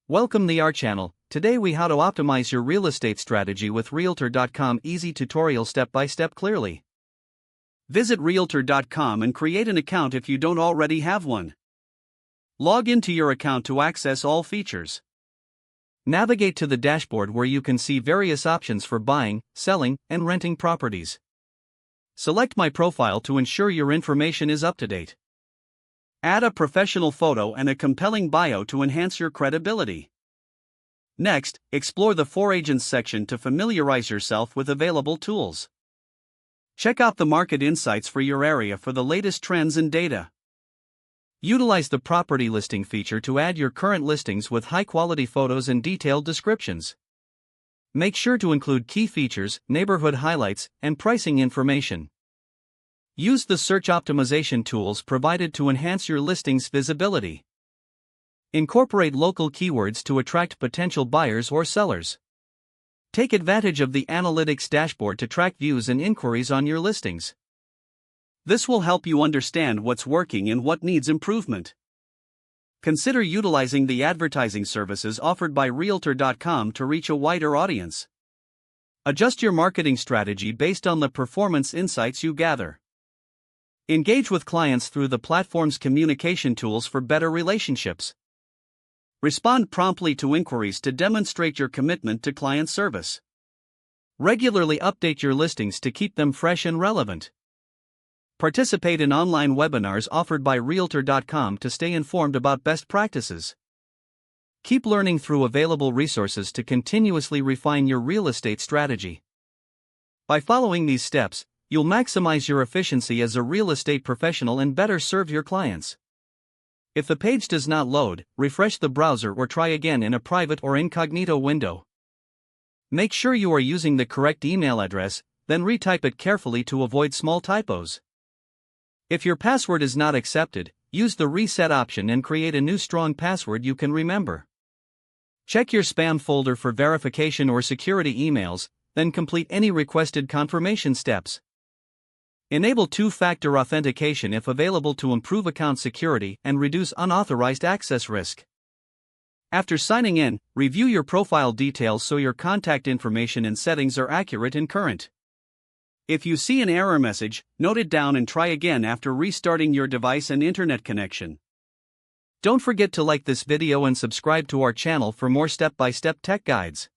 Welcome to our channel. Today we how to optimize your real estate strategy with Realtor.com easy tutorial step-by-step clearly. Visit Realtor.com and create an account if you don't already have one. Log into your account to access all features. Navigate to the dashboard where you can see various options for buying, selling, and renting properties. Select My Profile to ensure your information is up to date. Add a professional photo and a compelling bio to enhance your credibility. Next, explore the For Agents section to familiarize yourself with available tools. Check out the market insights for your area for the latest trends and data. Utilize the property listing feature to add your current listings with high-quality photos and detailed descriptions. Make sure to include key features, neighborhood highlights, and pricing information. Use the search optimization tools provided to enhance your listing's visibility. Incorporate local keywords to attract potential buyers or sellers. Take advantage of the analytics dashboard to track views and inquiries on your listings. This will help you understand what's working and what needs improvement. Consider utilizing the advertising services offered by Realtor.com to reach a wider audience. Adjust your marketing strategy based on the performance insights you gather. Engage with clients through the platform's communication tools for better relationships. Respond promptly to inquiries to demonstrate your commitment to client service. Regularly update your listings to keep them fresh and relevant. Participate in online webinars offered by Realtor.com to stay informed about best practices. Keep learning through available resources to continuously refine your real estate strategy. By following these steps, you'll maximize your efficiency as a real estate professional and better serve your clients. If the page does not load, refresh the browser or try again in a private or incognito window. Make sure you are using the correct email address, then retype it carefully to avoid small typos. If your password is not accepted, use the reset option and create a new strong password you can remember. Check your spam folder for verification or security emails, then complete any requested confirmation steps. Enable two-factor authentication if available to improve account security and reduce unauthorized access risk. After signing in, review your profile details so your contact information and settings are accurate and current. If you see an error message, note it down and try again after restarting your device and internet connection. Don't forget to like this video and subscribe to our channel for more step-by-step tech guides.